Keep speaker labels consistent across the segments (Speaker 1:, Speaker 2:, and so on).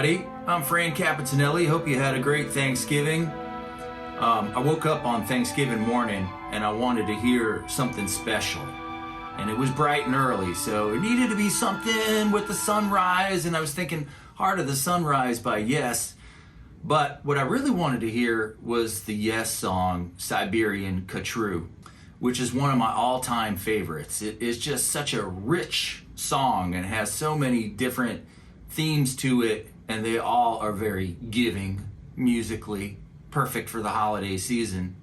Speaker 1: everybody. I'm Francapitanelli. Hope you had a great Thanksgiving. I woke up on Thanksgiving morning and I wanted to hear something special. And it was bright and early, so it needed to be something with the sunrise, and I was thinking Heart of the Sunrise by Yes. But what I really wanted to hear was the Yes song, Siberian Khatru, which is one of my all-time favorites. It is just such a rich song and has so many different themes to it, and they all are very giving musically, perfect for the holiday season.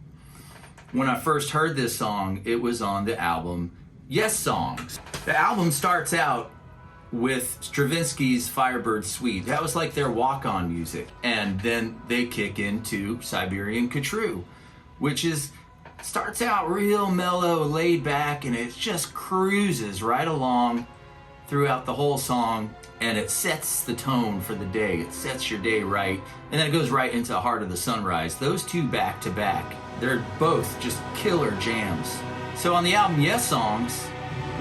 Speaker 1: When I first heard this song, it was on the album Yessongs. The album starts out with Stravinsky's Firebird Suite. That was like their walk-on music. And then they kick into Siberian Khatru, which starts out real mellow, laid back, and it just cruises right along throughout the whole song, and it sets the tone for the day. It sets your day right, and then it goes right into Heart of the Sunrise. Those two back to back, they're both just killer jams. So on the album Yessongs,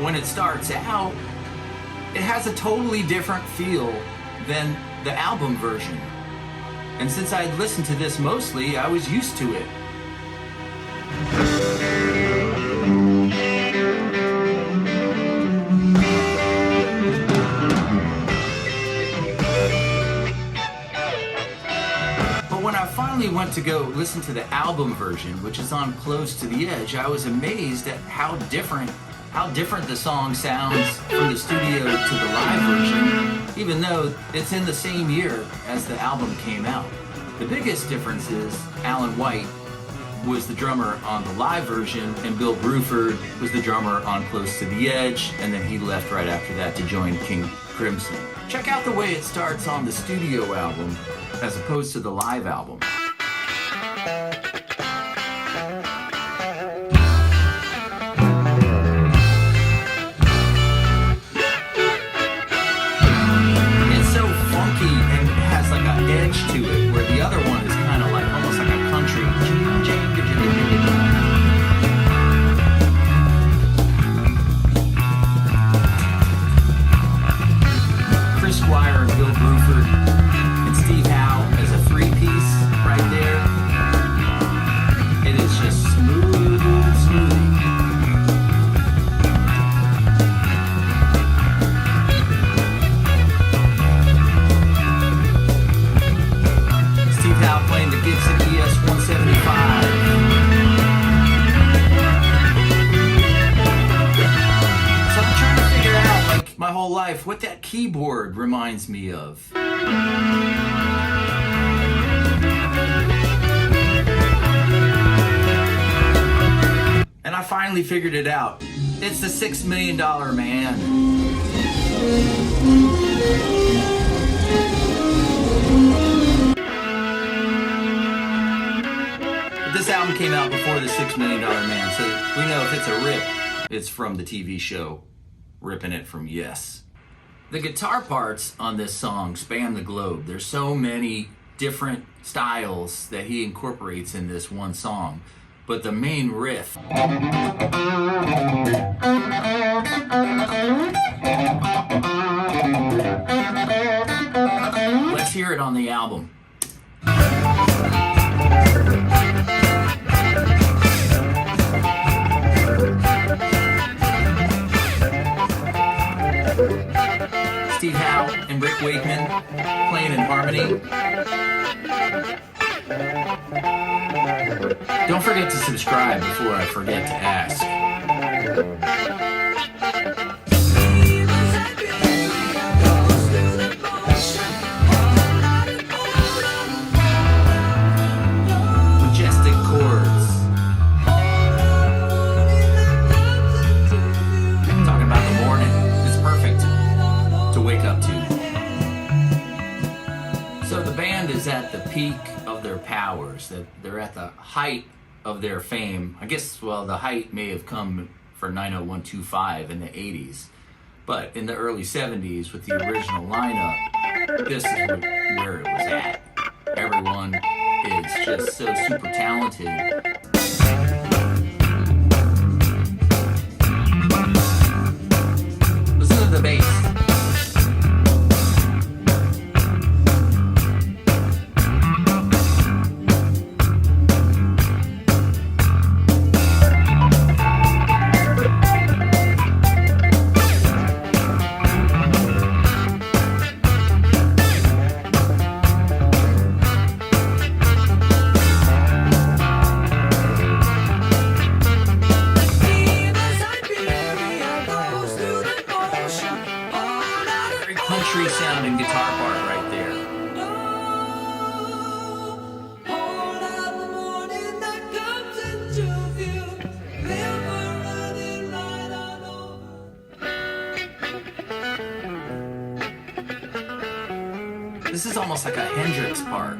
Speaker 1: when it starts out, it has a totally different feel than the album version. And since I'd listened to this mostly, I was used to it. When I finally went to go listen to the album version, which is on Close to the Edge, I was amazed at how different the song sounds from the studio to the live version, even though it's in the same year as the album came out. The biggest difference is Alanwhite was the drummer on the live version, and Bill Bruford was the drummer on Close to the Edge, and then he left right after that to join King Crimson. Check out the way it starts on the studio album as opposed to the live album. It's so funky and has like an edge to it, where the other one is kind of like almost like a country. Chrissquire and Bill Bruford and Stevehowe as a three-piece right there. It is just smooth. Stevehowe playing the Gibson ES 175. So I'm trying to figure out, like, my whole life, what that keyboard reminds me of. And I finally figured it out. It's the $6 Million Man. But this album came out before the $6 Million Man, so we know if it's a rip, it's from the TV show Ripping It from Yes. The guitar parts on this song span the globe. There's so many different styles that he incorporates in this one song. But the main riff, let's hear it on the album. Stevehowe and Rickwakeman playing in harmony. Don't forget to subscribe before I forget to ask. Majestic chords. Talking about the morning. It's perfect to wake up to. So the band is at the peak of their powers. They're at the height of their fame. I guess, well, the height may have come for 90125 in the 80s. But in the early 70s, with the original lineup, this is where it was at. Everyone is just so super talented. Listen to the bass. country sounding guitar part right there. This is almost like a Hendrix part.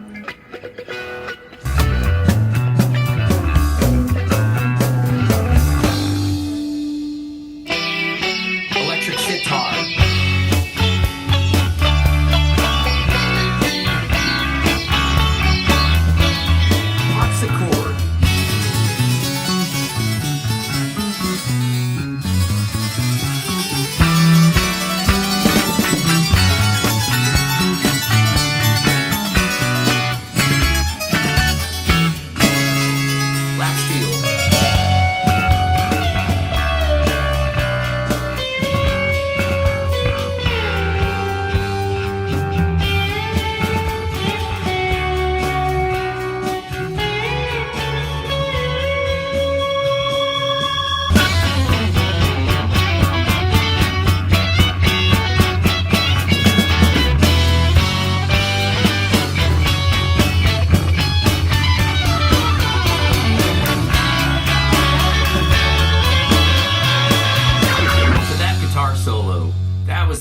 Speaker 1: Electric sitar. Harpsichord.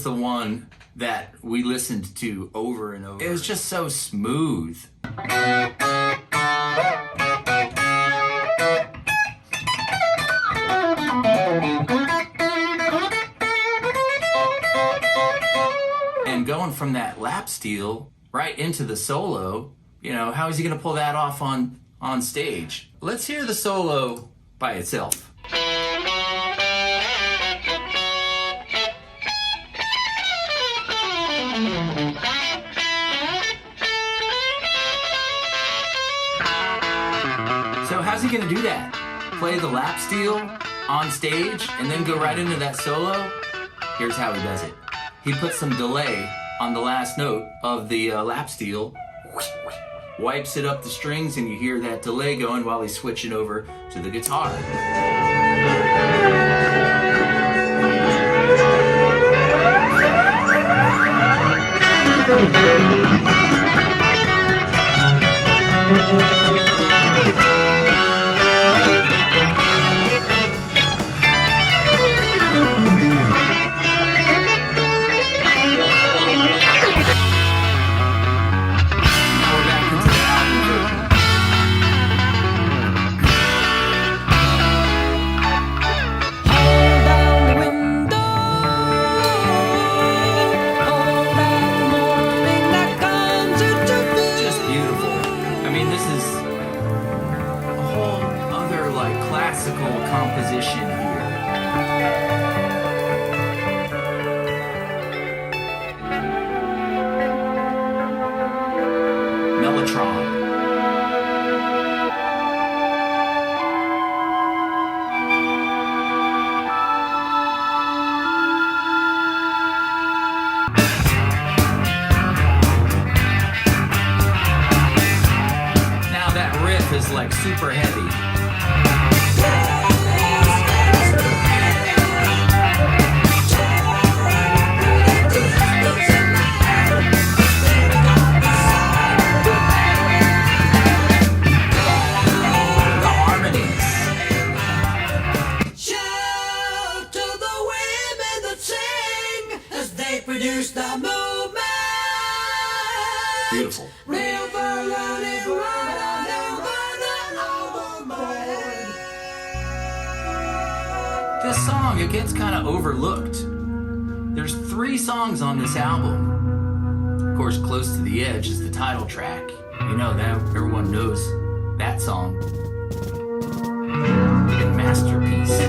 Speaker 1: The one that we listened to over and over. It was just so smooth. And going from that lap steel right into the solo, you know, how is he going to pull that off on stage? Let's hear the solo by itself. So how's he gonna do that? Play the lap steel on stage and then go right into that solo? Here's how he does it. He puts some delay on the last note of the lap steel, wipes it up the strings, and you hear that delay going while he's switching over to the guitar. Composition here. Mellotron. Now that riff is like super heavy.
Speaker 2: Produce the movement.
Speaker 1: Beautiful. This song, it gets kind of overlooked. There's 3 songs on this album. Of course, Close to the Edge is the title track. You know that, everyone knows that song. A masterpiece.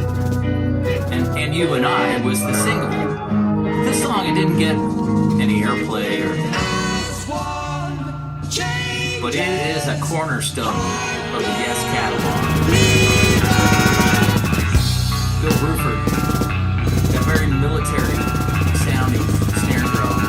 Speaker 1: And You and I was the single. This song, it didn't get any airplay, but it is a cornerstone of the Yes catalog. Bill Bruford, that very military sounding snare drum.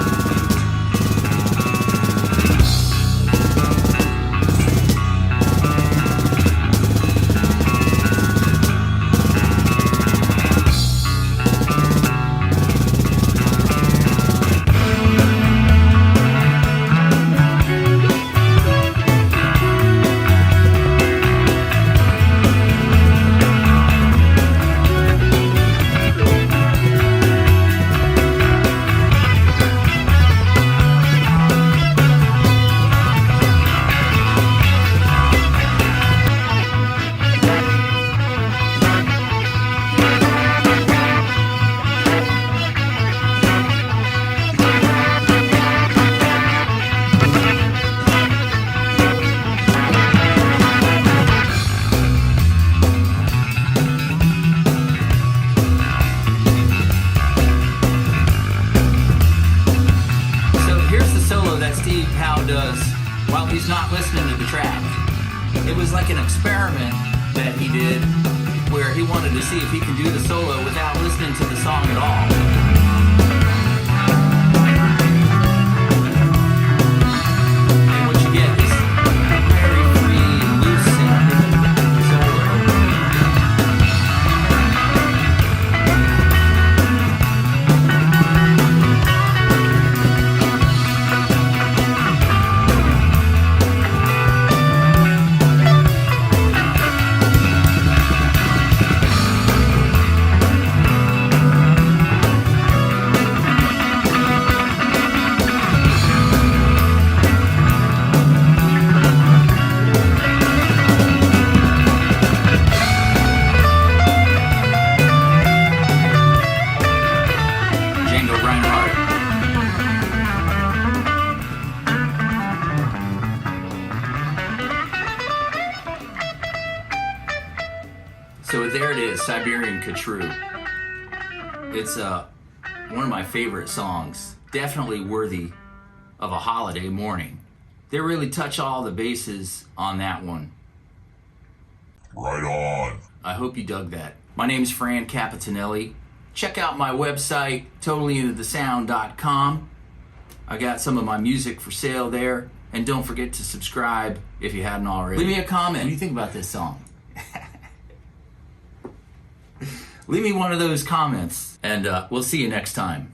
Speaker 1: he's not listening to the track. It was like an experiment that he did where he wanted to see if he can do the solo without listening to the song at all. So there it is, Siberian Khatru. It's one of my favorite songs, definitely worthy of a holiday morning. They really touch all the bases on that one.
Speaker 3: Right on.
Speaker 1: I hope you dug that. My name's francapitanelli. Check out my website, totallyintothesound.com. I got some of my music for sale there. And don't forget to subscribe if you hadn't already. Leave me a comment. What do you think about this song? Leave me one of those comments, and we'll see you next time.